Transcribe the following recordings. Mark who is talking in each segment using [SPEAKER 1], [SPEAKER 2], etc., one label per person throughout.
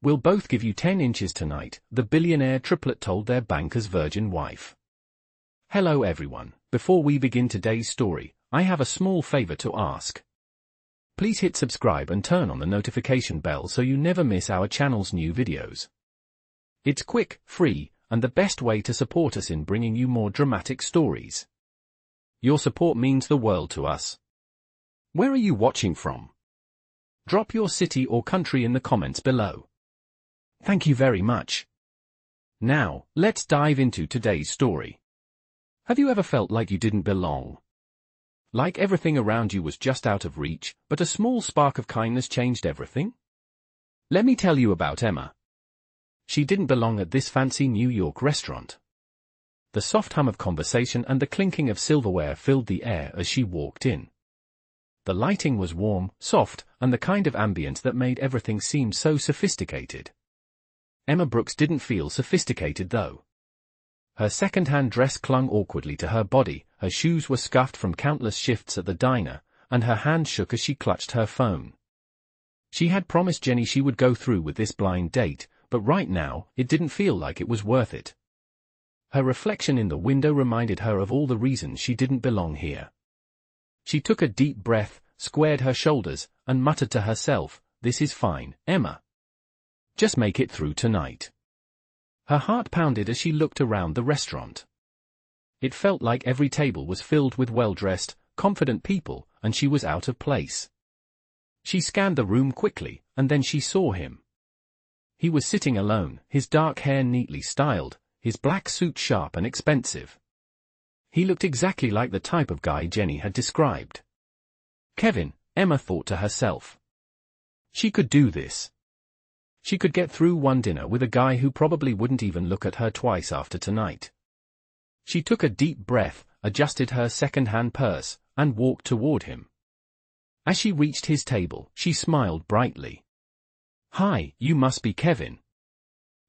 [SPEAKER 1] "We'll both give you 10 inches tonight," the billionaire triplet told their banker's virgin wife. Hello everyone, before we begin today's story, I have a small favor to ask. Please hit subscribe and turn on the notification bell so you never miss our channel's new videos. It's quick, free, and the best way to support us in bringing you more dramatic stories. Your support means the world to us. Where are you watching from? Drop your city or country in the comments below. Thank you very much. Now, let's dive into today's story. Have you ever felt like you didn't belong? Like everything around you was just out of reach, but a small spark of kindness changed everything? Let me tell you about Emma. She didn't belong at this fancy New York restaurant. The soft hum of conversation and the clinking of silverware filled the air as she walked in. The lighting was warm, soft, and the kind of ambience that made everything seem so sophisticated. Emma Brooks didn't feel sophisticated though. Her second-hand dress clung awkwardly to her body, her shoes were scuffed from countless shifts at the diner, and her hand shook as she clutched her phone. She had promised Jenny she would go through with this blind date, but right now, it didn't feel like it was worth it. Her reflection in the window reminded her of all the reasons she didn't belong here. She took a deep breath, squared her shoulders, and muttered to herself, "This is fine, Emma. Just make it through tonight." Her heart pounded as she looked around the restaurant. It felt like every table was filled with well-dressed, confident people, and she was out of place. She scanned the room quickly, and then she saw him. He was sitting alone, his dark hair neatly styled, his black suit sharp and expensive. He looked exactly like the type of guy Jenny had described. Kevin, Emma thought to herself. She could do this. She could get through one dinner with a guy who probably wouldn't even look at her twice after tonight. She took a deep breath, adjusted her second-hand purse, and walked toward him. As she reached his table, she smiled brightly. "Hi, you must be Kevin.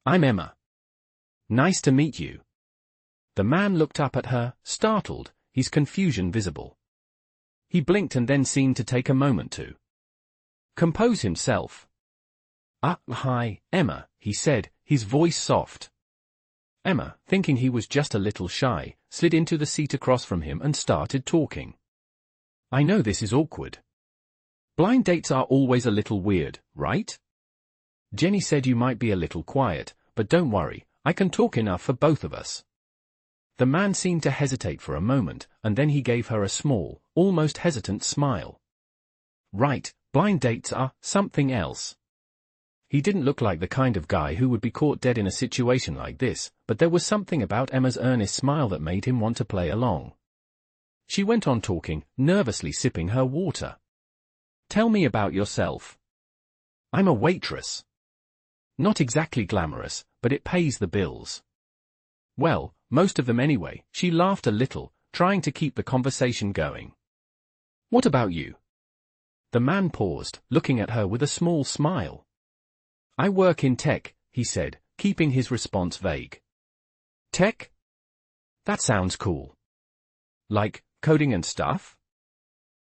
[SPEAKER 1] I'm Emma. Nice to meet you." The man looked up at her, startled, his confusion visible. He blinked and then seemed to take a moment to compose himself. Hi, Emma," he said, his voice soft. Emma, thinking he was just a little shy, slid into the seat across from him and started talking. "I know this is awkward. Blind dates are always a little weird, right? Jenny said you might be a little quiet, but don't worry, I can talk enough for both of us." The man seemed to hesitate for a moment, and then he gave her a small, almost hesitant smile. "Right, blind dates are something else." He didn't look like the kind of guy who would be caught dead in a situation like this, but there was something about Emma's earnest smile that made him want to play along. She went on talking, nervously sipping her water. "Tell me about yourself." "I'm a waitress. Not exactly glamorous, but it pays the bills." "Well, most of them anyway," she laughed a little, trying to keep the conversation going. "What about you?" The man paused, looking at her with a small smile. "I work in tech," he said, keeping his response vague. "Tech? That sounds cool. Like, coding and stuff?"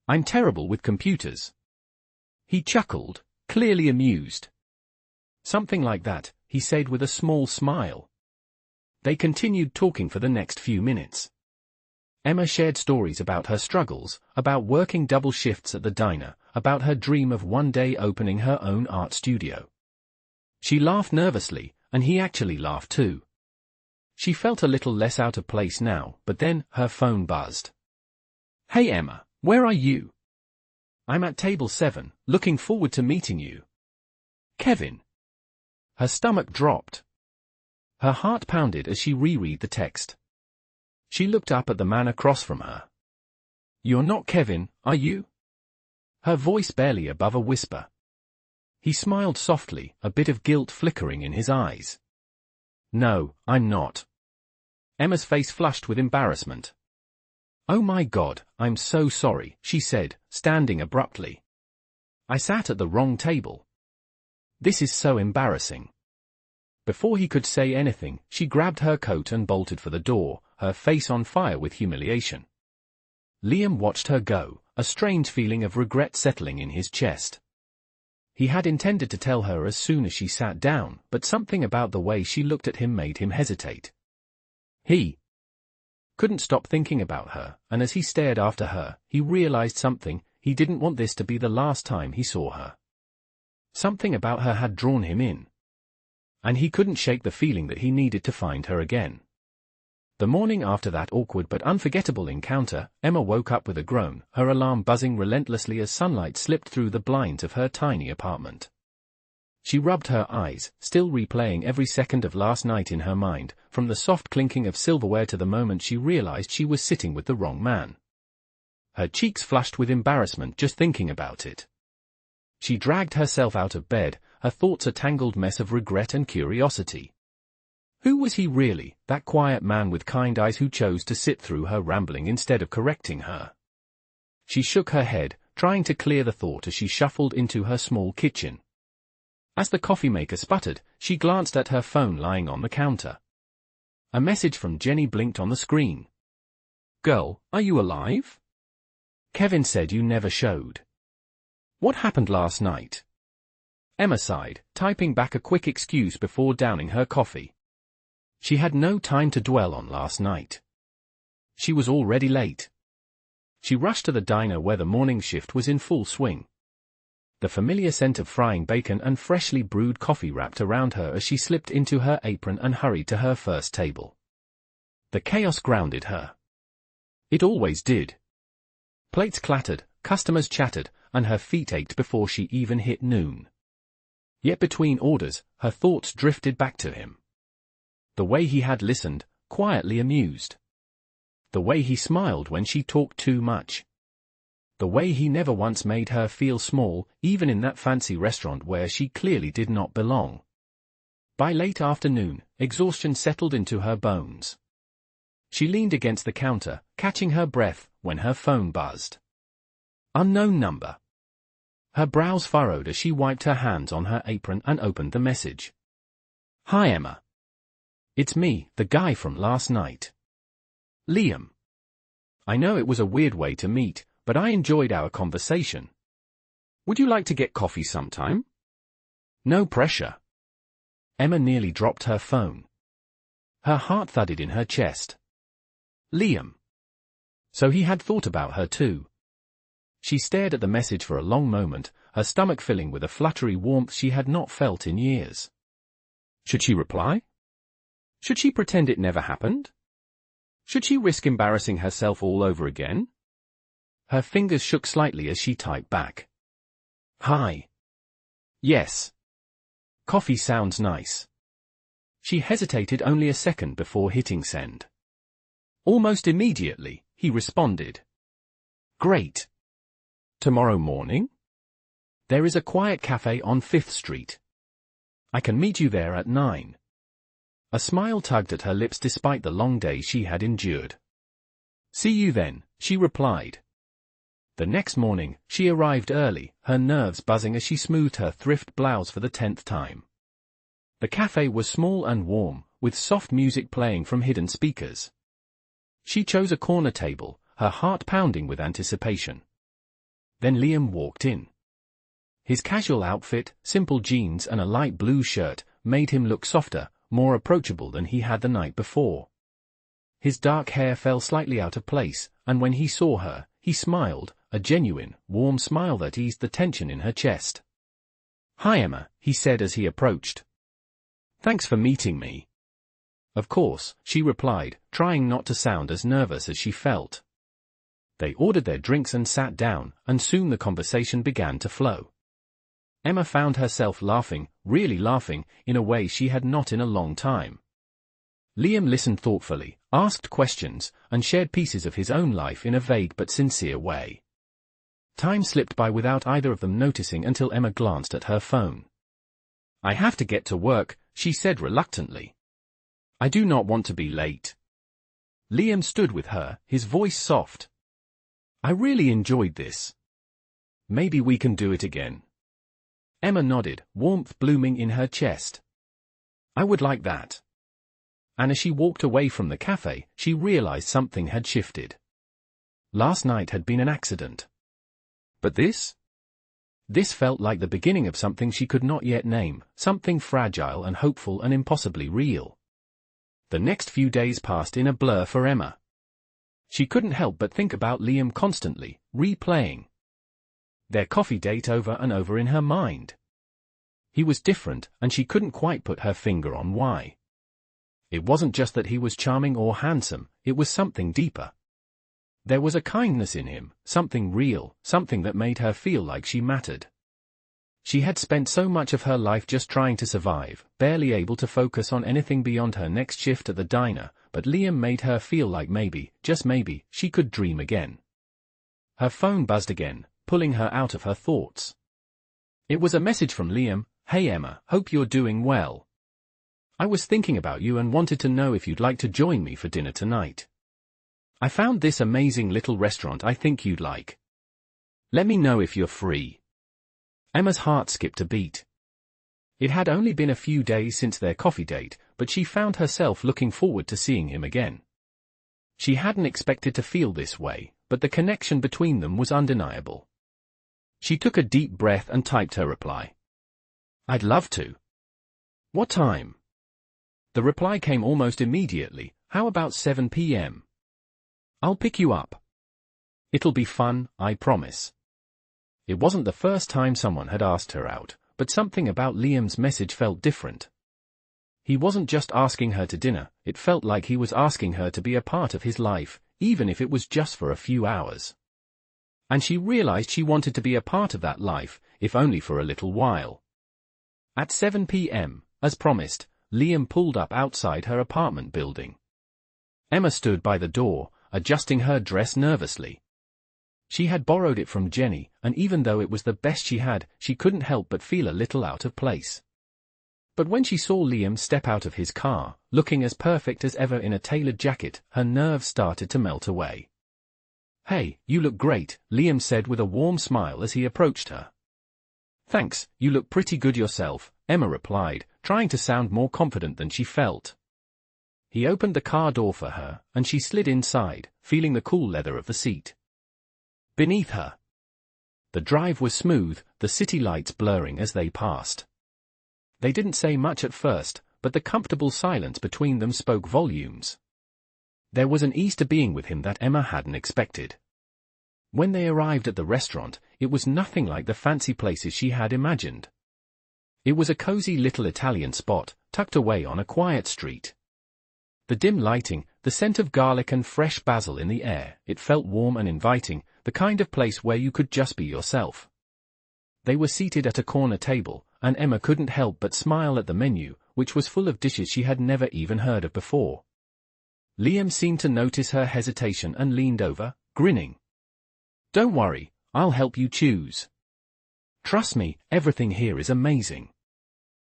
[SPEAKER 1] "I'm terrible with computers." He chuckled, clearly amused. "Something like that," he said with a small smile. They continued talking for the next few minutes. Emma shared stories about her struggles, about working double shifts at the diner, about her dream of one day opening her own art studio. She laughed nervously, and he actually laughed too. She felt a little less out of place now, but then, her phone buzzed. "Hey Emma, where are you?" "I'm at table 7, looking forward to meeting you." "Kevin." Her stomach dropped. Her heart pounded as she reread the text. She looked up at the man across from her. "You're not Kevin, are you?" Her voice barely above a whisper. He smiled softly, a bit of guilt flickering in his eyes. "No, I'm not." Emma's face flushed with embarrassment. "Oh my God, I'm so sorry," she said, standing abruptly. "I sat at the wrong table. This is so embarrassing." Before he could say anything, she grabbed her coat and bolted for the door, her face on fire with humiliation. Liam watched her go, a strange feeling of regret settling in his chest. He had intended to tell her as soon as she sat down, but something about the way she looked at him made him hesitate. He couldn't stop thinking about her, and as he stared after her, he realized something. He didn't want this to be the last time he saw her. Something about her had drawn him in, and he couldn't shake the feeling that he needed to find her again. The morning after that awkward but unforgettable encounter, Emma woke up with a groan, her alarm buzzing relentlessly as sunlight slipped through the blinds of her tiny apartment. She rubbed her eyes, still replaying every second of last night in her mind, from the soft clinking of silverware to the moment she realized she was sitting with the wrong man. Her cheeks flushed with embarrassment just thinking about it. She dragged herself out of bed, her thoughts a tangled mess of regret and curiosity. Who was he really, that quiet man with kind eyes who chose to sit through her rambling instead of correcting her? She shook her head, trying to clear the thought as she shuffled into her small kitchen. As the coffee maker sputtered, she glanced at her phone lying on the counter. A message from Jenny blinked on the screen. "Girl, are you alive? Kevin said you never showed. What happened last night?" Emma sighed, typing back a quick excuse before downing her coffee. She had no time to dwell on last night. She was already late. She rushed to the diner where the morning shift was in full swing. The familiar scent of frying bacon and freshly brewed coffee wrapped around her as she slipped into her apron and hurried to her first table. The chaos grounded her. It always did. Plates clattered, customers chattered, and her feet ached before she even hit noon. Yet between orders, her thoughts drifted back to him. The way he had listened, quietly amused. The way he smiled when she talked too much. The way he never once made her feel small, even in that fancy restaurant where she clearly did not belong. By late afternoon, exhaustion settled into her bones. She leaned against the counter, catching her breath, when her phone buzzed. Unknown number. Her brows furrowed as she wiped her hands on her apron and opened the message. "Hi Emma. It's me, the guy from last night. Liam. I know it was a weird way to meet, but I enjoyed our conversation. Would you like to get coffee sometime? No pressure." Emma nearly dropped her phone. Her heart thudded in her chest. Liam. So he had thought about her too. She stared at the message for a long moment, her stomach filling with a fluttery warmth she had not felt in years. Should she reply? Should she pretend it never happened? Should she risk embarrassing herself all over again? Her fingers shook slightly as she typed back. Hi. Yes. Coffee sounds nice. She hesitated only a second before hitting send. Almost immediately, he responded. Great. Tomorrow morning? There is a quiet cafe on 5th Street. I can meet you there at 9. A smile tugged at her lips despite the long day she had endured. See you then, she replied. The next morning, she arrived early, her nerves buzzing as she smoothed her thrift blouse for the 10th time. The cafe was small and warm, with soft music playing from hidden speakers. She chose a corner table, her heart pounding with anticipation. Then Liam walked in. His casual outfit, simple jeans and a light blue shirt, made him look softer, more approachable than he had the night before. His dark hair fell slightly out of place, and when he saw her, he smiled, a genuine, warm smile that eased the tension in her chest. Hi Emma, he said as he approached. Thanks for meeting me. Of course, she replied, trying not to sound as nervous as she felt. They ordered their drinks and sat down, and soon the conversation began to flow. Emma found herself laughing, really laughing, in a way she had not in a long time. Liam listened thoughtfully, asked questions, and shared pieces of his own life in a vague but sincere way. Time slipped by without either of them noticing until Emma glanced at her phone. I have to get to work, she said reluctantly. I do not want to be late. Liam stood with her, his voice soft. I really enjoyed this. Maybe we can do it again. Emma nodded, warmth blooming in her chest. I would like that. And as she walked away from the cafe, she realized something had shifted. Last night had been an accident. But this? This felt like the beginning of something she could not yet name, something fragile and hopeful and impossibly real. The next few days passed in a blur for Emma. She couldn't help but think about Liam constantly, replaying their coffee date over and over in her mind. He was different, and she couldn't quite put her finger on why. It wasn't just that he was charming or handsome, it was something deeper. There was a kindness in him, something real, something that made her feel like she mattered. She had spent so much of her life just trying to survive, barely able to focus on anything beyond her next shift at the diner, but Liam made her feel like maybe, just maybe, she could dream again. Her phone buzzed again, pulling her out of her thoughts. It was a message from Liam. "Hey Emma, hope you're doing well. I was thinking about you and wanted to know if you'd like to join me for dinner tonight. I found this amazing little restaurant I think you'd like. Let me know if you're free." Emma's heart skipped a beat. It had only been a few days since their coffee date, but she found herself looking forward to seeing him again. She hadn't expected to feel this way, but the connection between them was undeniable. She took a deep breath and typed her reply. "I'd love to. What time?" The reply came almost immediately. "How about 7 p.m.? I'll pick you up. It'll be fun, I promise." It wasn't the first time someone had asked her out, but something about Liam's message felt different. He wasn't just asking her to dinner, it felt like he was asking her to be a part of his life, even if it was just for a few hours. And she realized she wanted to be a part of that life, if only for a little while. At 7 p.m., as promised, Liam pulled up outside her apartment building. Emma stood by the door, adjusting her dress nervously. She had borrowed it from Jenny, and even though it was the best she had, she couldn't help but feel a little out of place. But when she saw Liam step out of his car, looking as perfect as ever in a tailored jacket, her nerves started to melt away. "Hey, you look great," Liam said with a warm smile as he approached her. "Thanks, you look pretty good yourself," Emma replied, trying to sound more confident than she felt. He opened the car door for her, and she slid inside, feeling the cool leather of the seat beneath her. The drive was smooth, the city lights blurring as they passed. They didn't say much at first, but the comfortable silence between them spoke volumes. There was an ease to being with him that Emma hadn't expected. When they arrived at the restaurant, it was nothing like the fancy places she had imagined. It was a cozy little Italian spot, tucked away on a quiet street. The dim lighting, the scent of garlic and fresh basil in the air, it felt warm and inviting, the kind of place where you could just be yourself. They were seated at a corner table, and Emma couldn't help but smile at the menu, which was full of dishes she had never even heard of before. Liam seemed to notice her hesitation and leaned over, grinning. "Don't worry, I'll help you choose. Trust me, everything here is amazing."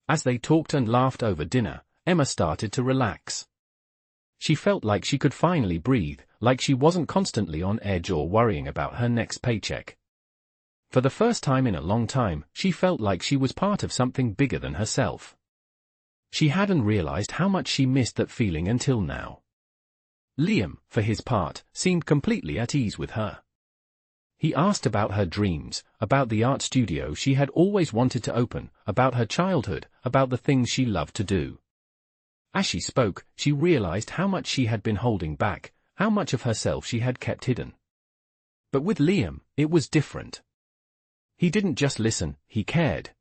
[SPEAKER 1] As they talked and laughed over dinner, Emma started to relax. She felt like she could finally breathe, like she wasn't constantly on edge or worrying about her next paycheck. For the first time in a long time, she felt like she was part of something bigger than herself. She hadn't realized how much she missed that feeling until now. Liam, for his part, seemed completely at ease with her. He asked about her dreams, about the art studio she had always wanted to open, about her childhood, about the things she loved to do. As she spoke, she realized how much she had been holding back, how much of herself she had kept hidden. But with Liam, it was different. He didn't just listen, he cared.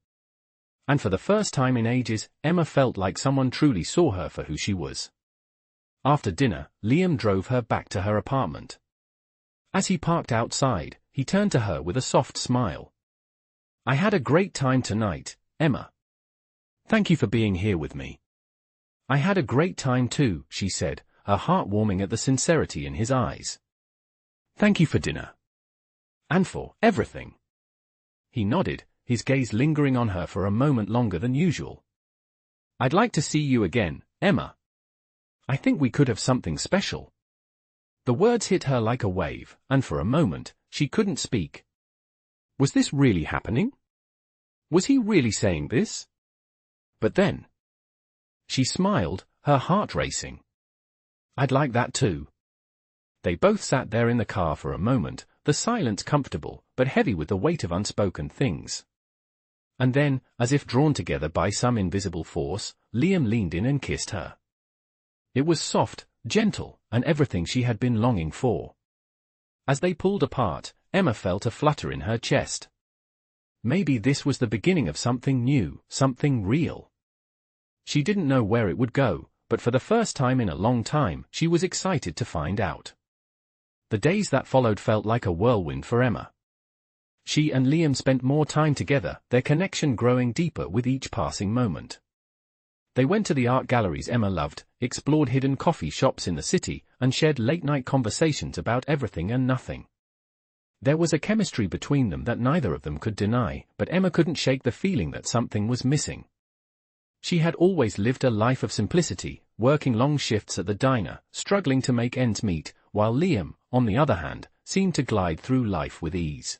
[SPEAKER 1] And for the first time in ages, Emma felt like someone truly saw her for who she was. After dinner, Liam drove her back to her apartment. As he parked outside, he turned to her with a soft smile. "I had a great time tonight, Emma. Thank you for being here with me." "I had a great time too," she said, her heart warming at the sincerity in his eyes. "Thank you for dinner. And for everything." He nodded, his gaze lingering on her for a moment longer than usual. "I'd like to see you again, Emma. I think we could have something special." The words hit her like a wave, and for a moment, she couldn't speak. Was this really happening? Was he really saying this? But then she smiled, her heart racing. "I'd like that too." They both sat there in the car for a moment, the silence comfortable, but heavy with the weight of unspoken things. And then, as if drawn together by some invisible force, Liam leaned in and kissed her. It was soft, gentle, and everything she had been longing for. As they pulled apart, Emma felt a flutter in her chest. Maybe this was the beginning of something new, something real. She didn't know where it would go, but for the first time in a long time, she was excited to find out. The days that followed felt like a whirlwind for Emma. She and Liam spent more time together, their connection growing deeper with each passing moment. They went to the art galleries Emma loved, explored hidden coffee shops in the city, and shared late-night conversations about everything and nothing. There was a chemistry between them that neither of them could deny, but Emma couldn't shake the feeling that something was missing. She had always lived a life of simplicity, working long shifts at the diner, struggling to make ends meet, while Liam, on the other hand, seemed to glide through life with ease.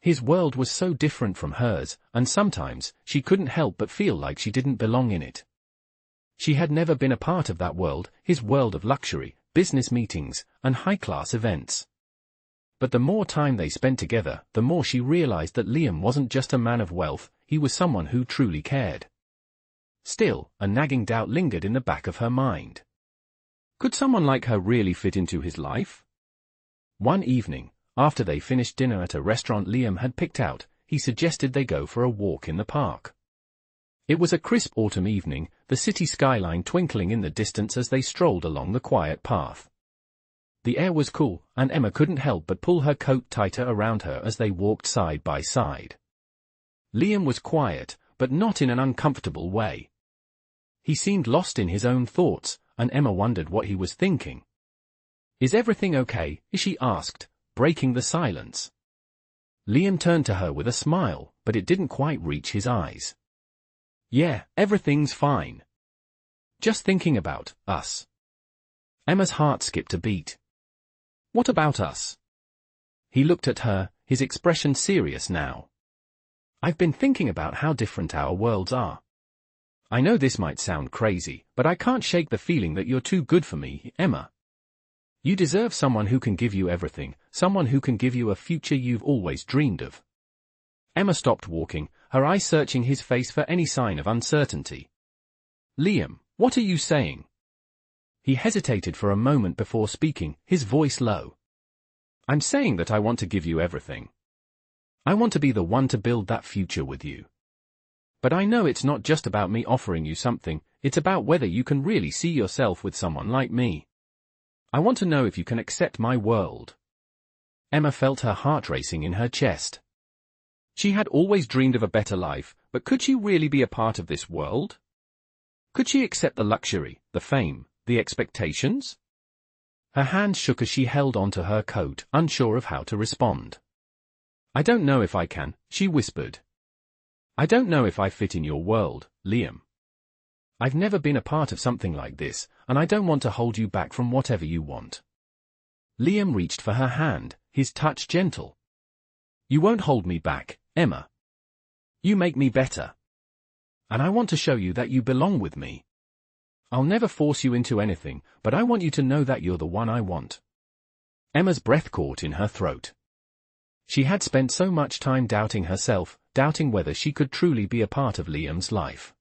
[SPEAKER 1] His world was so different from hers, and sometimes, she couldn't help but feel like she didn't belong in it. She had never been a part of that world, his world of luxury, business meetings, and high-class events. But the more time they spent together, the more she realized that Liam wasn't just a man of wealth, he was someone who truly cared. Still, a nagging doubt lingered in the back of her mind. Could someone like her really fit into his life? One evening, after they finished dinner at a restaurant Liam had picked out, he suggested they go for a walk in the park. It was a crisp autumn evening, the city skyline twinkling in the distance as they strolled along the quiet path. The air was cool, and Emma couldn't help but pull her coat tighter around her as they walked side by side. Liam was quiet, but not in an uncomfortable way. He seemed lost in his own thoughts, and Emma wondered what he was thinking. "Is everything okay?" she asked, breaking the silence. Liam turned to her with a smile, but it didn't quite reach his eyes. "Yeah, everything's fine. Just thinking about us." Emma's heart skipped a beat. "What about us?" He looked at her, his expression serious now. "I've been thinking about how different our worlds are. I know this might sound crazy, but I can't shake the feeling that you're too good for me, Emma. You deserve someone who can give you everything, someone who can give you a future you've always dreamed of." Emma stopped walking, her eyes searching his face for any sign of uncertainty. "Liam, what are you saying?" He hesitated for a moment before speaking, his voice low. "I'm saying that I want to give you everything. I want to be the one to build that future with you. But I know it's not just about me offering you something, it's about whether you can really see yourself with someone like me. I want to know if you can accept my world." Emma felt her heart racing in her chest. She had always dreamed of a better life, but could she really be a part of this world? Could she accept the luxury, the fame, the expectations? Her hands shook as she held onto her coat, unsure of how to respond. "I don't know if I can," she whispered. "I don't know if I fit in your world, Liam. I've never been a part of something like this, and I don't want to hold you back from whatever you want." Liam reached for her hand, his touch gentle. "You won't hold me back, Emma. You make me better. And I want to show you that you belong with me. I'll never force you into anything, but I want you to know that you're the one I want." Emma's breath caught in her throat. She had spent so much time doubting herself, doubting whether she could truly be a part of Liam's life.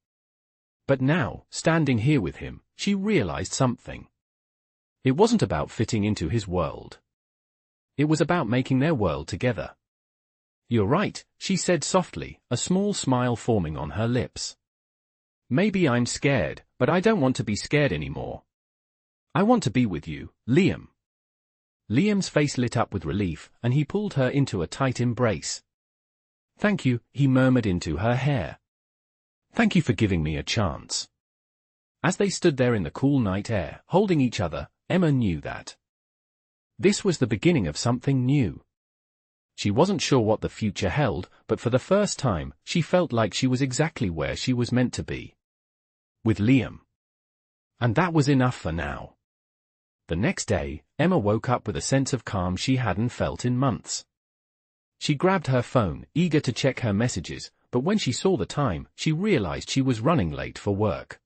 [SPEAKER 1] But now, standing here with him, she realized something. It wasn't about fitting into his world. It was about making their world together. "You're right," she said softly, a small smile forming on her lips. "Maybe I'm scared, but I don't want to be scared anymore. I want to be with you, Liam." Liam's face lit up with relief, and he pulled her into a tight embrace. "Thank you," he murmured into her hair. "Thank you for giving me a chance." As they stood there in the cool night air, holding each other, Emma knew that this was the beginning of something new. She wasn't sure what the future held, but for the first time, she felt like she was exactly where she was meant to be. With Liam. And that was enough for now. The next day, Emma woke up with a sense of calm she hadn't felt in months. She grabbed her phone, eager to check her messages, but when she saw the time, she realized she was running late for work.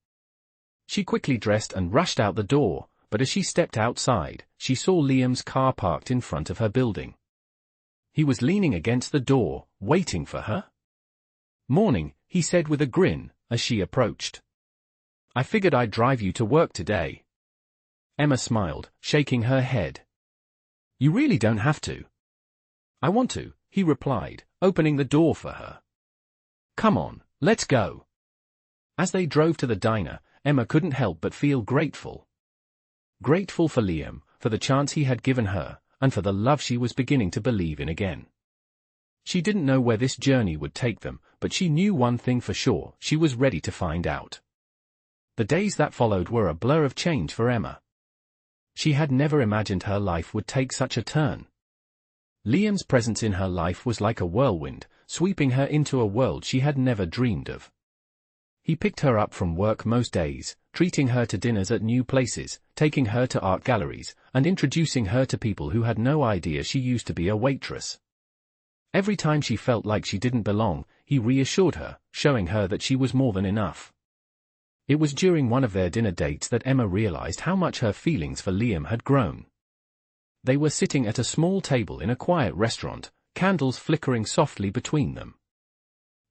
[SPEAKER 1] She quickly dressed and rushed out the door, but as she stepped outside, she saw Liam's car parked in front of her building. He was leaning against the door, waiting for her. "Morning," he said with a grin, as she approached. "I figured I'd drive you to work today." Emma smiled, shaking her head. "You really don't have to." "I want to," he replied, opening the door for her. "Come on, let's go." As they drove to the diner, Emma couldn't help but feel grateful. Grateful for Liam, for the chance he had given her, and for the love she was beginning to believe in again. She didn't know where this journey would take them, but she knew one thing for sure: she was ready to find out. The days that followed were a blur of change for Emma. She had never imagined her life would take such a turn. Liam's presence in her life was like a whirlwind, sweeping her into a world she had never dreamed of. He picked her up from work most days, treating her to dinners at new places, taking her to art galleries, and introducing her to people who had no idea she used to be a waitress. Every time she felt like she didn't belong, he reassured her, showing her that she was more than enough. It was during one of their dinner dates that Emma realized how much her feelings for Liam had grown. They were sitting at a small table in a quiet restaurant, candles flickering softly between them.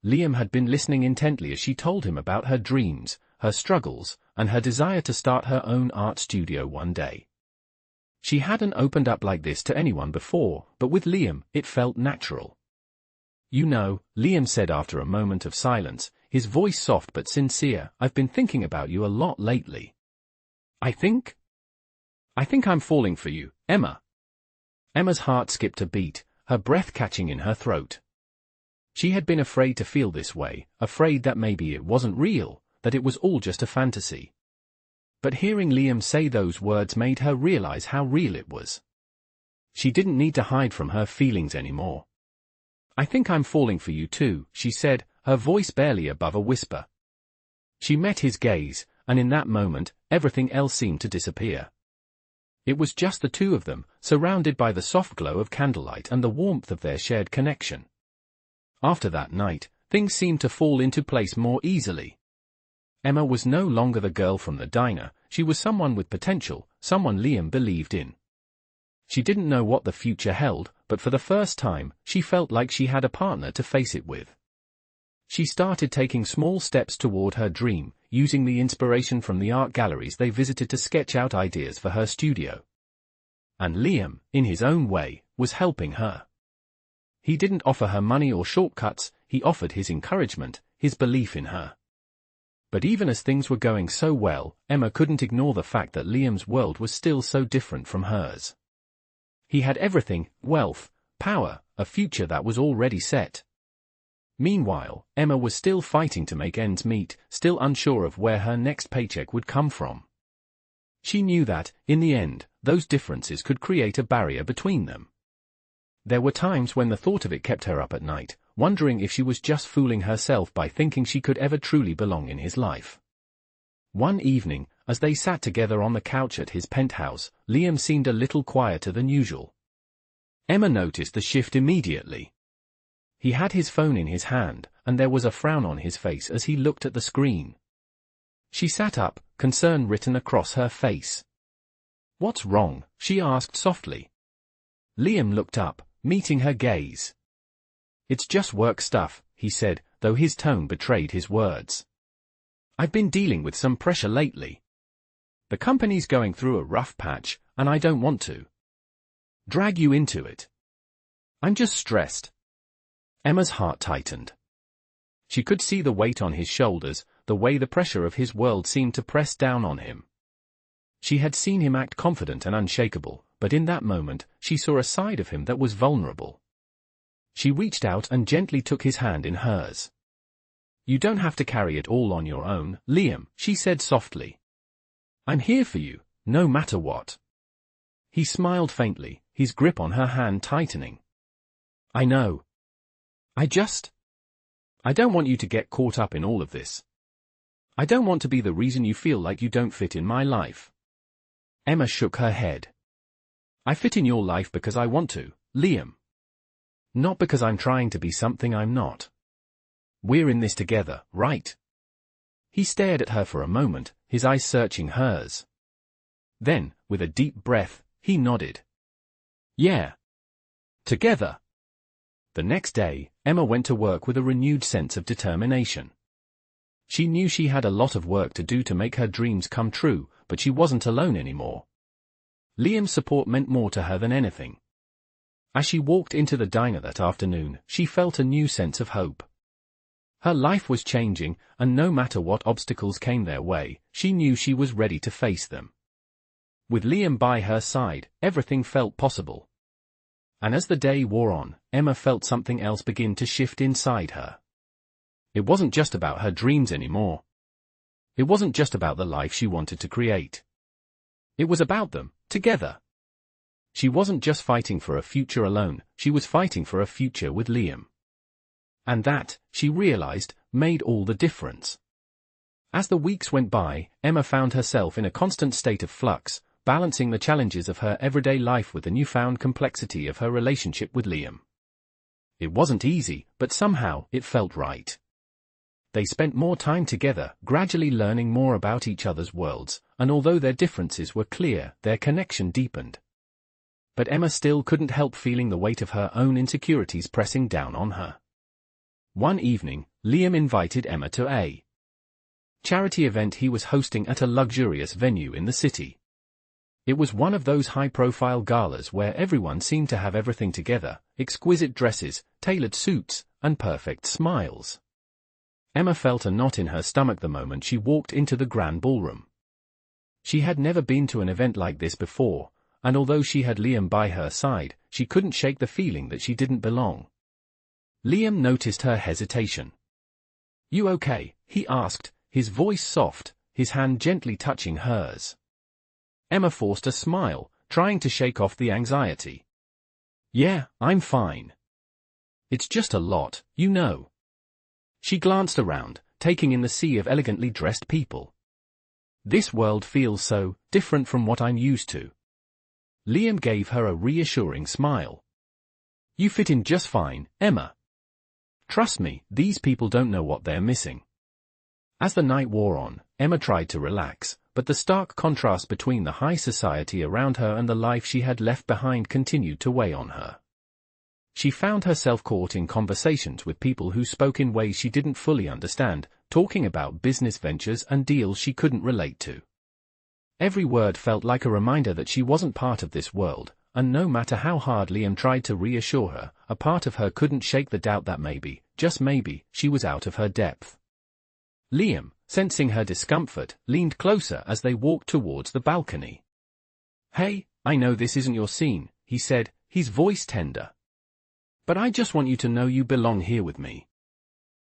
[SPEAKER 1] Liam had been listening intently as she told him about her dreams, her struggles, and her desire to start her own art studio one day. She hadn't opened up like this to anyone before, but with Liam, it felt natural. "You know," Liam said after a moment of silence, his voice soft but sincere, "I've been thinking about you a lot lately." I think I'm falling for you, Emma." Emma's heart skipped a beat, her breath catching in her throat. She had been afraid to feel this way, afraid that maybe it wasn't real, that it was all just a fantasy. But hearing Liam say those words made her realize how real it was. She didn't need to hide from her feelings anymore. "I think I'm falling for you too," she said, her voice barely above a whisper. She met his gaze, and in that moment, everything else seemed to disappear. It was just the two of them, surrounded by the soft glow of candlelight and the warmth of their shared connection. After that night, things seemed to fall into place more easily. Emma was no longer the girl from the diner, she was someone with potential, someone Liam believed in. She didn't know what the future held, but for the first time, she felt like she had a partner to face it with. She started taking small steps toward her dream, using the inspiration from the art galleries they visited to sketch out ideas for her studio. And Liam, in his own way, was helping her. He didn't offer her money or shortcuts, he offered his encouragement, his belief in her. But even as things were going so well, Emma couldn't ignore the fact that Liam's world was still so different from hers. He had everything: wealth, power, a future that was already set. Meanwhile, Emma was still fighting to make ends meet, still unsure of where her next paycheck would come from. She knew that, in the end, those differences could create a barrier between them. There were times when the thought of it kept her up at night, wondering if she was just fooling herself by thinking she could ever truly belong in his life. One evening, as they sat together on the couch at his penthouse, Liam seemed a little quieter than usual. Emma noticed the shift immediately. He had his phone in his hand, and there was a frown on his face as he looked at the screen. She sat up, concern written across her face. "What's wrong?" she asked softly. Liam looked up, meeting her gaze. "It's just work stuff," he said, though his tone betrayed his words. "I've been dealing with some pressure lately. The company's going through a rough patch, and I don't want to drag you into it. I'm just stressed." Emma's heart tightened. She could see the weight on his shoulders, the way the pressure of his world seemed to press down on him. She had seen him act confident and unshakable, but in that moment, she saw a side of him that was vulnerable. She reached out and gently took his hand in hers. "You don't have to carry it all on your own, Liam," she said softly. "I'm here for you, no matter what." He smiled faintly, his grip on her hand tightening. "I know. I don't want you to get caught up in all of this. I don't want to be the reason you feel like you don't fit in my life." Emma shook her head. "I fit in your life because I want to, Liam. Not because I'm trying to be something I'm not. We're in this together, right?" He stared at her for a moment, his eyes searching hers. Then, with a deep breath, he nodded. "Yeah. Together." The next day, Emma went to work with a renewed sense of determination. She knew she had a lot of work to do to make her dreams come true, but she wasn't alone anymore. Liam's support meant more to her than anything. As she walked into the diner that afternoon, she felt a new sense of hope. Her life was changing, and no matter what obstacles came their way, she knew she was ready to face them. With Liam by her side, everything felt possible. And as the day wore on, Emma felt something else begin to shift inside her. It wasn't just about her dreams anymore. It wasn't just about the life she wanted to create. It was about them, together. She wasn't just fighting for a future alone, she was fighting for a future with Liam. And that, she realized, made all the difference. As the weeks went by, Emma found herself in a constant state of flux, balancing the challenges of her everyday life with the newfound complexity of her relationship with Liam. It wasn't easy, but somehow, it felt right. They spent more time together, gradually learning more about each other's worlds, and although their differences were clear, their connection deepened. But Emma still couldn't help feeling the weight of her own insecurities pressing down on her. One evening, Liam invited Emma to a charity event he was hosting at a luxurious venue in the city. It was one of those high-profile galas where everyone seemed to have everything together, exquisite dresses, tailored suits, and perfect smiles. Emma felt a knot in her stomach the moment she walked into the grand ballroom. She had never been to an event like this before, and although she had Liam by her side, she couldn't shake the feeling that she didn't belong. Liam noticed her hesitation. "You okay?" he asked, his voice soft, his hand gently touching hers. Emma forced a smile, trying to shake off the anxiety. "Yeah, I'm fine. It's just a lot, you know." She glanced around, taking in the sea of elegantly dressed people. "This world feels so different from what I'm used to." Liam gave her a reassuring smile. "You fit in just fine, Emma. Trust me, these people don't know what they're missing." As the night wore on, Emma tried to relax, but the stark contrast between the high society around her and the life she had left behind continued to weigh on her. She found herself caught in conversations with people who spoke in ways she didn't fully understand, talking about business ventures and deals she couldn't relate to. Every word felt like a reminder that she wasn't part of this world, and no matter how hard Liam tried to reassure her, a part of her couldn't shake the doubt that maybe, just maybe, she was out of her depth. Liam, sensing her discomfort, leaned closer as they walked towards the balcony. "Hey, I know this isn't your scene," he said, his voice tender. "But I just want you to know you belong here with me.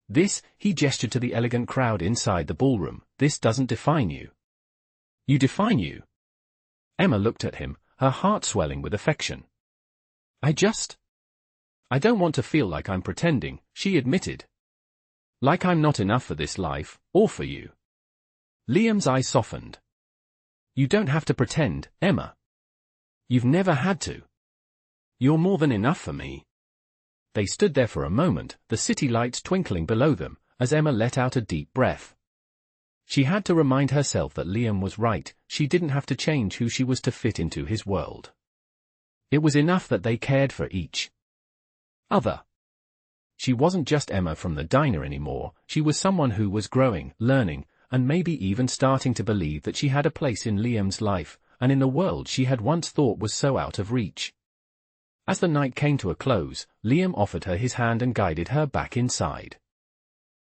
[SPEAKER 1] This," he gestured to the elegant crowd inside the ballroom, "this doesn't define you. You define you." Emma looked at him, her heart swelling with affection. I don't want to feel like I'm pretending," she admitted. "Like I'm not enough for this life, or for you." Liam's eyes softened. "You don't have to pretend, Emma. You've never had to. You're more than enough for me." They stood there for a moment, the city lights twinkling below them, as Emma let out a deep breath. She had to remind herself that Liam was right, she didn't have to change who she was to fit into his world. It was enough that they cared for each other. She wasn't just Emma from the diner anymore, she was someone who was growing, learning, and maybe even starting to believe that she had a place in Liam's life, and in the world she had once thought was so out of reach. As the night came to a close, Liam offered her his hand and guided her back inside.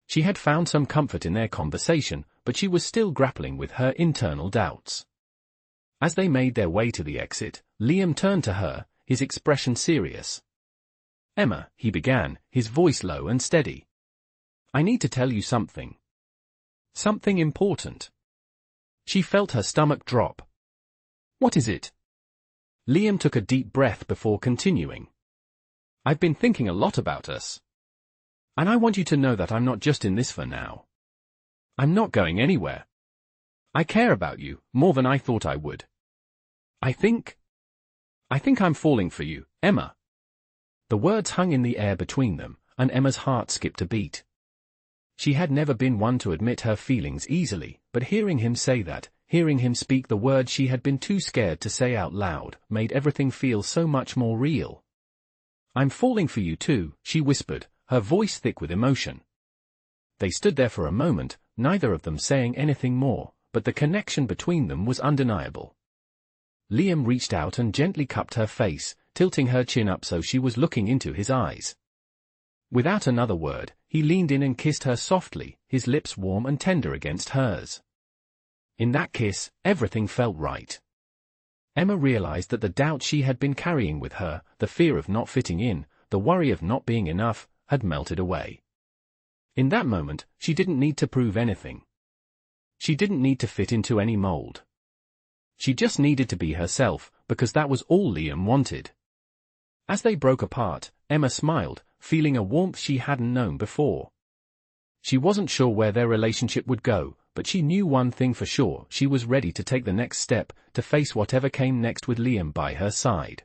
[SPEAKER 1] She had found some comfort in their conversation, but she was still grappling with her internal doubts. As they made their way to the exit, Liam turned to her, his expression serious. "Emma," he began, his voice low and steady. "I need to tell you something. Something important." She felt her stomach drop. "What is it?" Liam took a deep breath before continuing. "I've been thinking a lot about us. And I want you to know that I'm not just in this for now. I'm not going anywhere. I care about you, more than I thought I would. I think I'm falling for you, Emma." The words hung in the air between them, and Emma's heart skipped a beat. She had never been one to admit her feelings easily, but hearing him say that, hearing him speak the words she had been too scared to say out loud, made everything feel so much more real. I'm falling for you too, she whispered, her voice thick with emotion. They stood there for a moment, neither of them saying anything more, but the connection between them was undeniable. Liam reached out and gently cupped her face, tilting her chin up so she was looking into his eyes. Without another word, he leaned in and kissed her softly, his lips warm and tender against hers. In that kiss, everything felt right. Emma realized that the doubt she had been carrying with her, the fear of not fitting in, the worry of not being enough, had melted away. In that moment, she didn't need to prove anything. She didn't need to fit into any mold. She just needed to be herself, because that was all Liam wanted. As they broke apart, Emma smiled, feeling a warmth she hadn't known before. She wasn't sure where their relationship would go, but she knew one thing for sure: she was ready to take the next step, to face whatever came next with Liam by her side.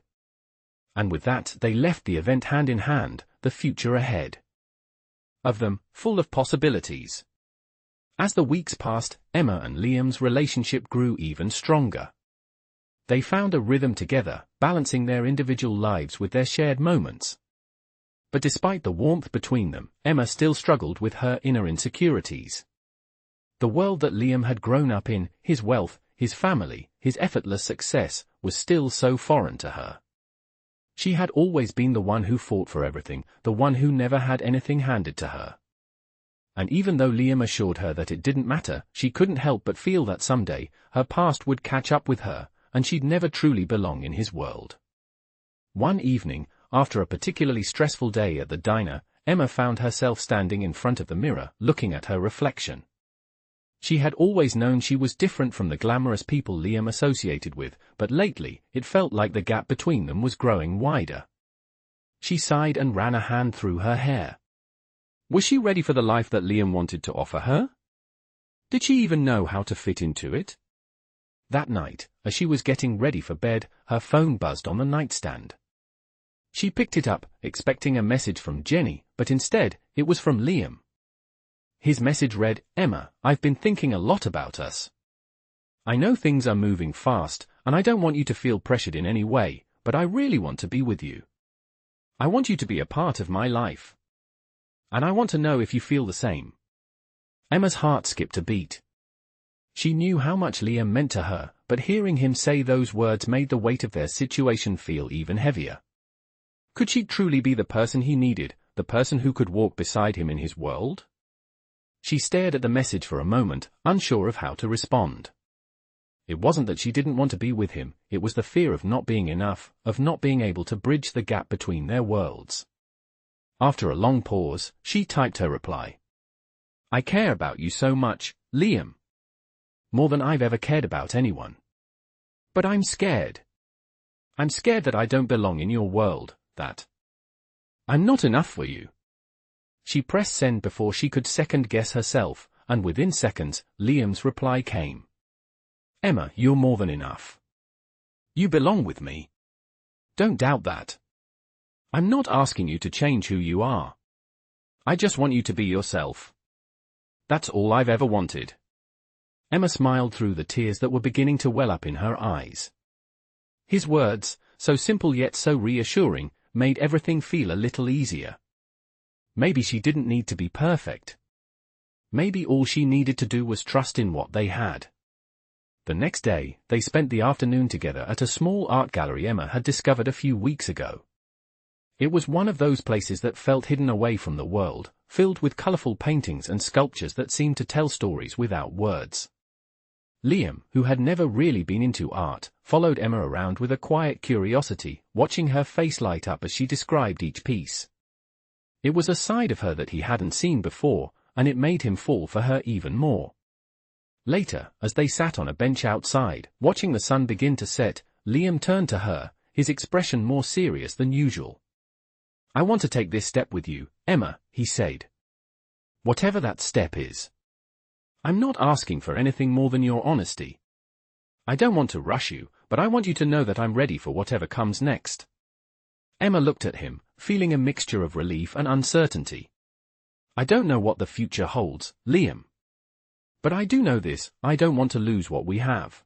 [SPEAKER 1] And with that, they left the event hand in hand, the future ahead of them, full of possibilities. As the weeks passed, Emma and Liam's relationship grew even stronger. They found a rhythm together, balancing their individual lives with their shared moments. But despite the warmth between them, Emma still struggled with her inner insecurities. The world that Liam had grown up in, his wealth, his family, his effortless success, was still so foreign to her. She had always been the one who fought for everything, the one who never had anything handed to her. And even though Liam assured her that it didn't matter, she couldn't help but feel that someday, her past would catch up with her, and she'd never truly belong in his world. One evening, after a particularly stressful day at the diner, Emma found herself standing in front of the mirror, looking at her reflection. She had always known she was different from the glamorous people Liam associated with, but lately, it felt like the gap between them was growing wider. She sighed and ran a hand through her hair. Was she ready for the life that Liam wanted to offer her? Did she even know how to fit into it? That night, as she was getting ready for bed, her phone buzzed on the nightstand. She picked it up, expecting a message from Jenny, but instead, it was from Liam. His message read, "Emma, I've been thinking a lot about us. I know things are moving fast, and I don't want you to feel pressured in any way, but I really want to be with you. I want you to be a part of my life. And I want to know if you feel the same." Emma's heart skipped a beat. She knew how much Liam meant to her, but hearing him say those words made the weight of their situation feel even heavier. Could she truly be the person he needed, the person who could walk beside him in his world? She stared at the message for a moment, unsure of how to respond. It wasn't that she didn't want to be with him, it was the fear of not being enough, of not being able to bridge the gap between their worlds. After a long pause, she typed her reply. "I care about you so much, Liam. More than I've ever cared about anyone. But I'm scared. I'm scared that I don't belong in your world, that I'm not enough for you." She pressed send before she could second-guess herself, and within seconds, Liam's reply came. "Emma, you're more than enough. You belong with me. Don't doubt that. I'm not asking you to change who you are. I just want you to be yourself. That's all I've ever wanted." Emma smiled through the tears that were beginning to well up in her eyes. His words, so simple yet so reassuring, made everything feel a little easier. Maybe she didn't need to be perfect. Maybe all she needed to do was trust in what they had. The next day, they spent the afternoon together at a small art gallery Emma had discovered a few weeks ago. It was one of those places that felt hidden away from the world, filled with colorful paintings and sculptures that seemed to tell stories without words. Liam, who had never really been into art, followed Emma around with a quiet curiosity, watching her face light up as she described each piece. It was a side of her that he hadn't seen before, and it made him fall for her even more. Later, as they sat on a bench outside, watching the sun begin to set, Liam turned to her, his expression more serious than usual. "I want to take this step with you, Emma," he said. "Whatever that step is. I'm not asking for anything more than your honesty. I don't want to rush you, but I want you to know that I'm ready for whatever comes next." Emma looked at him, feeling a mixture of relief and uncertainty. "I don't know what the future holds, Liam. But I do know this: I don't want to lose what we have.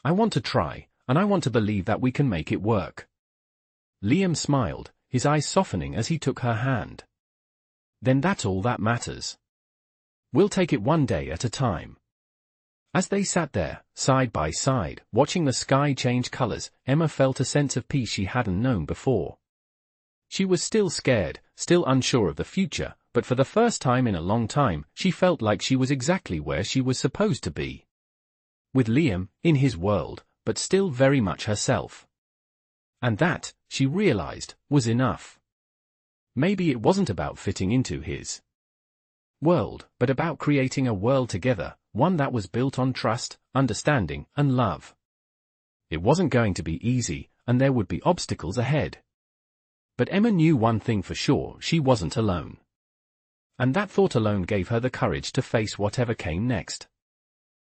[SPEAKER 1] I want to try, and I want to believe that we can make it work." Liam smiled, his eyes softening as he took her hand. Then that's all that matters. We'll take it one day at a time. As they sat there, side by side, watching the sky change colors, Emma felt a sense of peace she hadn't known before. She was still scared, still unsure of the future, but for the first time in a long time, she felt like she was exactly where she was supposed to be. With Liam, in his world, but still very much herself. And that, she realized, was enough. Maybe it wasn't about fitting into his world, but about creating a world together, one that was built on trust, understanding, and love. It wasn't going to be easy, and there would be obstacles ahead. But Emma knew one thing for sure: she wasn't alone. And that thought alone gave her the courage to face whatever came next.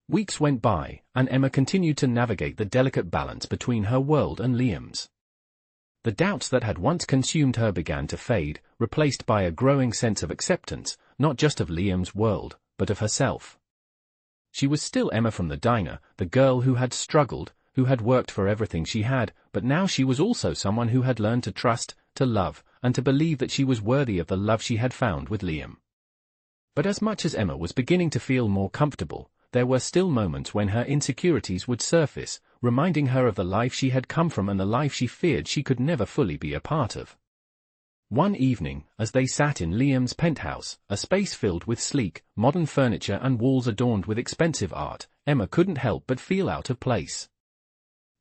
[SPEAKER 1] Weeks went by, and Emma continued to navigate the delicate balance between her world and Liam's. The doubts that had once consumed her began to fade, replaced by a growing sense of acceptance, not just of Liam's world, but of herself. She was still Emma from the diner, the girl who had struggled, who had worked for everything she had, but now she was also someone who had learned to trust, to love, and to believe that she was worthy of the love she had found with Liam. But as much as Emma was beginning to feel more comfortable, there were still moments when her insecurities would surface, reminding her of the life she had come from and the life she feared she could never fully be a part of. One evening, as they sat in Liam's penthouse, a space filled with sleek, modern furniture and walls adorned with expensive art, Emma couldn't help but feel out of place.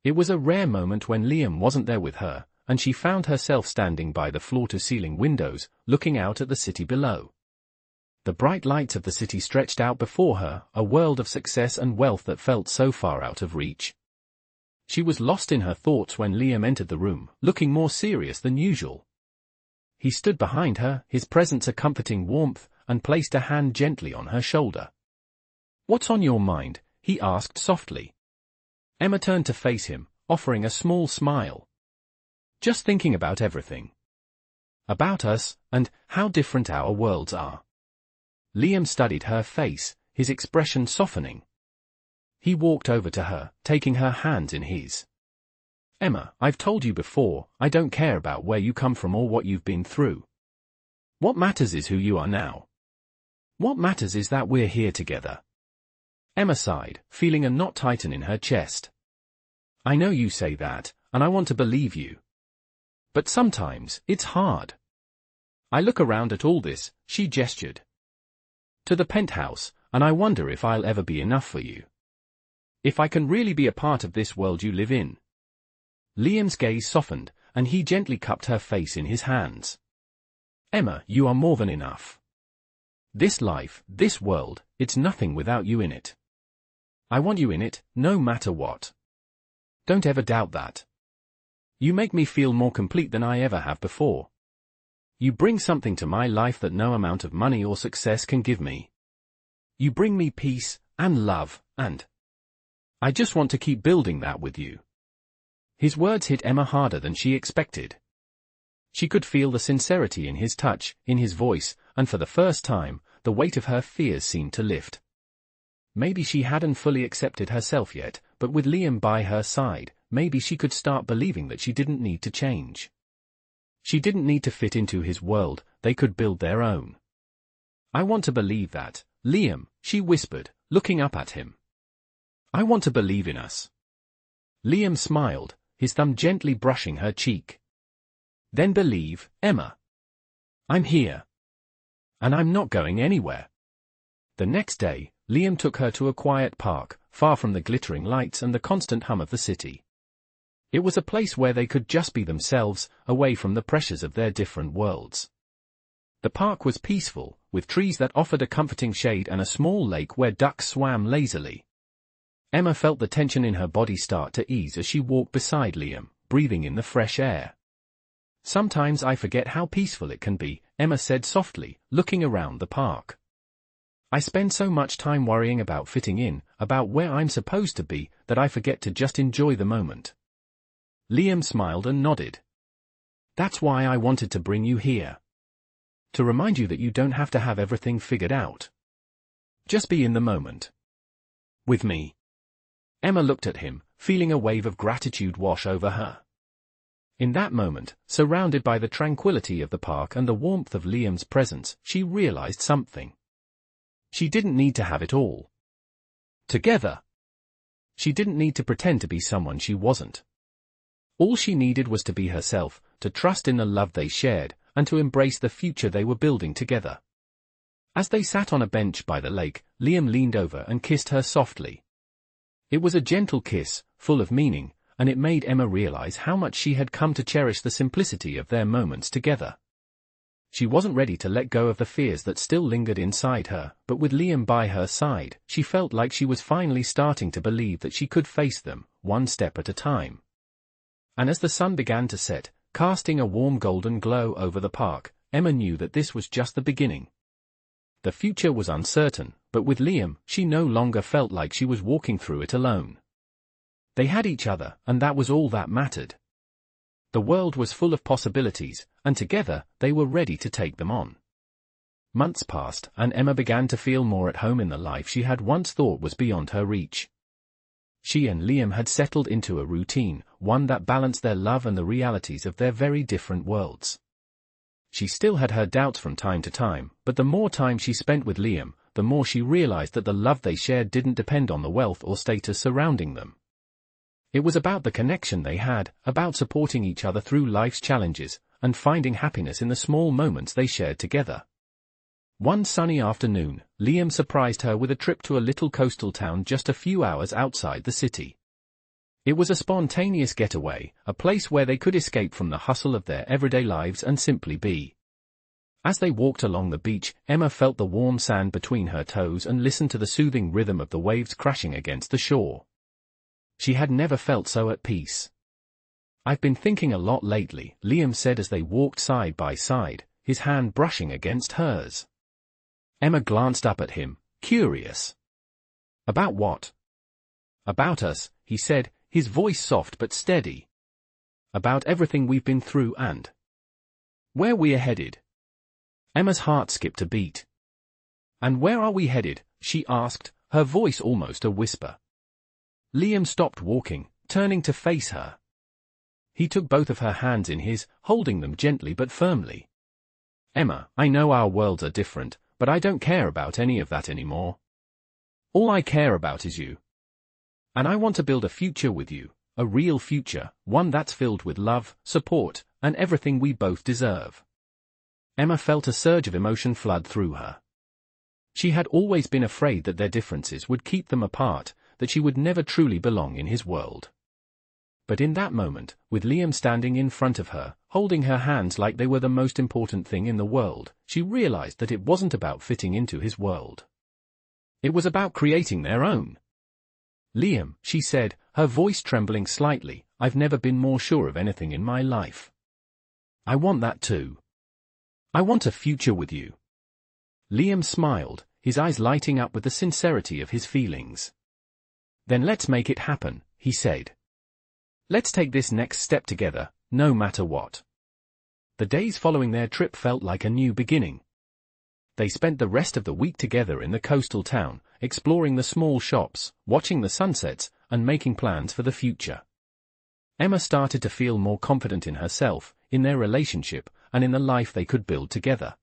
[SPEAKER 1] It was a rare moment when Liam wasn't there with her, and she found herself standing by the floor-to-ceiling windows, looking out at the city below. The bright lights of the city stretched out before her, a world of success and wealth that felt so far out of reach. She was lost in her thoughts when Liam entered the room, looking more serious than usual. He stood behind her, his presence a comforting warmth, and placed a hand gently on her shoulder. "What's on your mind?" he asked softly. Emma turned to face him, offering a small smile. "Just thinking about everything. About us, and how different our worlds are." Liam studied her face, his expression softening. He walked over to her, taking her hands in his. "Emma, I've told you before, I don't care about where you come from or what you've been through. What matters is who you are now. What matters is that we're here together." Emma sighed, feeling a knot tighten in her chest. "I know you say that, and I want to believe you. But sometimes, it's hard. I look around at all this," she gestured, "to the penthouse, and I wonder if I'll ever be enough for you. If I can really be a part of this world you live in." Liam's gaze softened, and he gently cupped her face in his hands. "Emma, you are more than enough. This life, this world, it's nothing without you in it. I want you in it, no matter what. Don't ever doubt that. You make me feel more complete than I ever have before. You bring something to my life that no amount of money or success can give me. You bring me peace, and love, and I just want to keep building that with you." His words hit Emma harder than she expected. She could feel the sincerity in his touch, in his voice, and for the first time, the weight of her fears seemed to lift. Maybe she hadn't fully accepted herself yet, but with Liam by her side, maybe she could start believing that she didn't need to change. She didn't need to fit into his world, they could build their own. "I want to believe that, Liam," she whispered, looking up at him. "I want to believe in us." Liam smiled, his thumb gently brushing her cheek. "Then believe, Emma. I'm here. And I'm not going anywhere." The next day, Liam took her to a quiet park, far from the glittering lights and the constant hum of the city. It was a place where they could just be themselves, away from the pressures of their different worlds. The park was peaceful, with trees that offered a comforting shade and a small lake where ducks swam lazily. Emma felt the tension in her body start to ease as she walked beside Liam, breathing in the fresh air. "Sometimes I forget how peaceful it can be," Emma said softly, looking around the park. "I spend so much time worrying about fitting in, about where I'm supposed to be, that I forget to just enjoy the moment." Liam smiled and nodded. "That's why I wanted to bring you here. To remind you that you don't have to have everything figured out. Just be in the moment. With me." Emma looked at him, feeling a wave of gratitude wash over her. In that moment, surrounded by the tranquility of the park and the warmth of Liam's presence, she realized something. She didn't need to have it all together. She didn't need to pretend to be someone she wasn't. All she needed was to be herself, to trust in the love they shared, and to embrace the future they were building together. As they sat on a bench by the lake, Liam leaned over and kissed her softly. It was a gentle kiss, full of meaning, and it made Emma realize how much she had come to cherish the simplicity of their moments together. She wasn't ready to let go of the fears that still lingered inside her, but with Liam by her side, she felt like she was finally starting to believe that she could face them, one step at a time. And as the sun began to set, casting a warm golden glow over the park, Emma knew that this was just the beginning. The future was uncertain, but with Liam, she no longer felt like she was walking through it alone. They had each other, and that was all that mattered. The world was full of possibilities, and together, they were ready to take them on. Months passed, and Emma began to feel more at home in the life she had once thought was beyond her reach. She and Liam had settled into a routine, one that balanced their love and the realities of their very different worlds. She still had her doubts from time to time, but the more time she spent with Liam, the more she realized that the love they shared didn't depend on the wealth or status surrounding them. It was about the connection they had, about supporting each other through life's challenges, and finding happiness in the small moments they shared together. One sunny afternoon, Liam surprised her with a trip to a little coastal town just a few hours outside the city. It was a spontaneous getaway, a place where they could escape from the hustle of their everyday lives and simply be. As they walked along the beach, Emma felt the warm sand between her toes and listened to the soothing rhythm of the waves crashing against the shore. She had never felt so at peace. "I've been thinking a lot lately," Liam said as they walked side by side, his hand brushing against hers. Emma glanced up at him, curious. "About what?" "About us," he said, his voice soft but steady. "About everything we've been through and where we're headed." Emma's heart skipped a beat. "And where are we headed?" she asked, her voice almost a whisper. Liam stopped walking, turning to face her. He took both of her hands in his, holding them gently but firmly. "Emma, I know our worlds are different, but I don't care about any of that anymore. All I care about is you. And I want to build a future with you, a real future, one that's filled with love, support, and everything we both deserve." Emma felt a surge of emotion flood through her. She had always been afraid that their differences would keep them apart, that she would never truly belong in his world. But in that moment, with Liam standing in front of her, holding her hands like they were the most important thing in the world, she realized that it wasn't about fitting into his world. It was about creating their own. "Liam," she said, her voice trembling slightly, "I've never been more sure of anything in my life. I want that too. I want a future with you." Liam smiled, his eyes lighting up with the sincerity of his feelings. "Then let's make it happen," he said. "Let's take this next step together, no matter what." The days following their trip felt like a new beginning. They spent the rest of the week together in the coastal town, exploring the small shops, watching the sunsets, and making plans for the future. Emma started to feel more confident in herself, in their relationship, and in the life they could build together.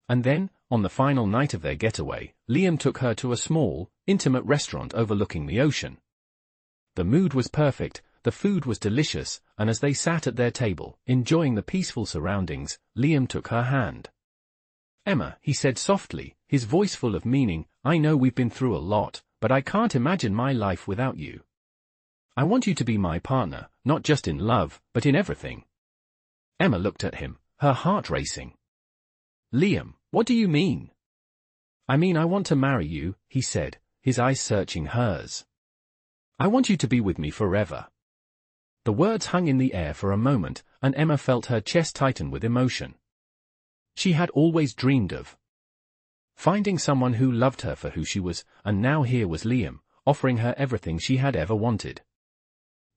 [SPEAKER 1] And then, on the final night of their getaway, Liam took her to a small, intimate restaurant overlooking the ocean. The mood was perfect, the food was delicious, and as they sat at their table, enjoying the peaceful surroundings, Liam took her hand. "Emma," he said softly, his voice full of meaning, "I know we've been through a lot, but I can't imagine my life without you. I want you to be my partner, not just in love, but in everything." Emma looked at him, her heart racing. "Liam, what do you mean?" "I mean I want to marry you," he said, his eyes searching hers. "I want you to be with me forever." The words hung in the air for a moment, and Emma felt her chest tighten with emotion. She had always dreamed of finding someone who loved her for who she was, and now here was Liam, offering her everything she had ever wanted.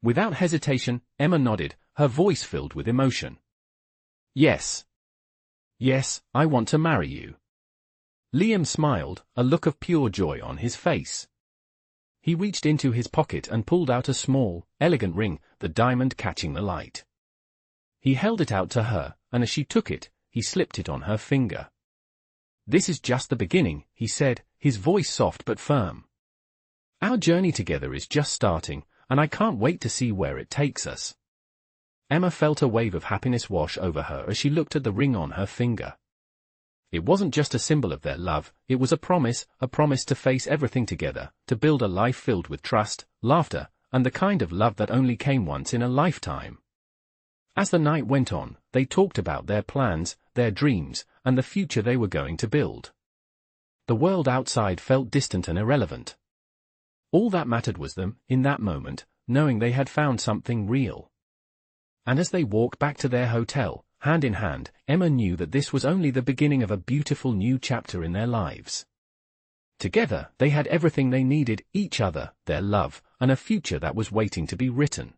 [SPEAKER 1] Without hesitation, Emma nodded, her voice filled with emotion. "Yes. Yes, I want to marry you." Liam smiled, a look of pure joy on his face. He reached into his pocket and pulled out a small, elegant ring, the diamond catching the light. He held it out to her, and as she took it, he slipped it on her finger. "This is just the beginning," he said, his voice soft but firm. "Our journey together is just starting, and I can't wait to see where it takes us." Emma felt a wave of happiness wash over her as she looked at the ring on her finger. It wasn't just a symbol of their love, it was a promise to face everything together, to build a life filled with trust, laughter, and the kind of love that only came once in a lifetime. As the night went on, they talked about their plans, their dreams, and the future they were going to build. The world outside felt distant and irrelevant. All that mattered was them, in that moment, knowing they had found something real. And as they walked back to their hotel, hand in hand, Emma knew that this was only the beginning of a beautiful new chapter in their lives. Together, they had everything they needed, each other, their love, and a future that was waiting to be written.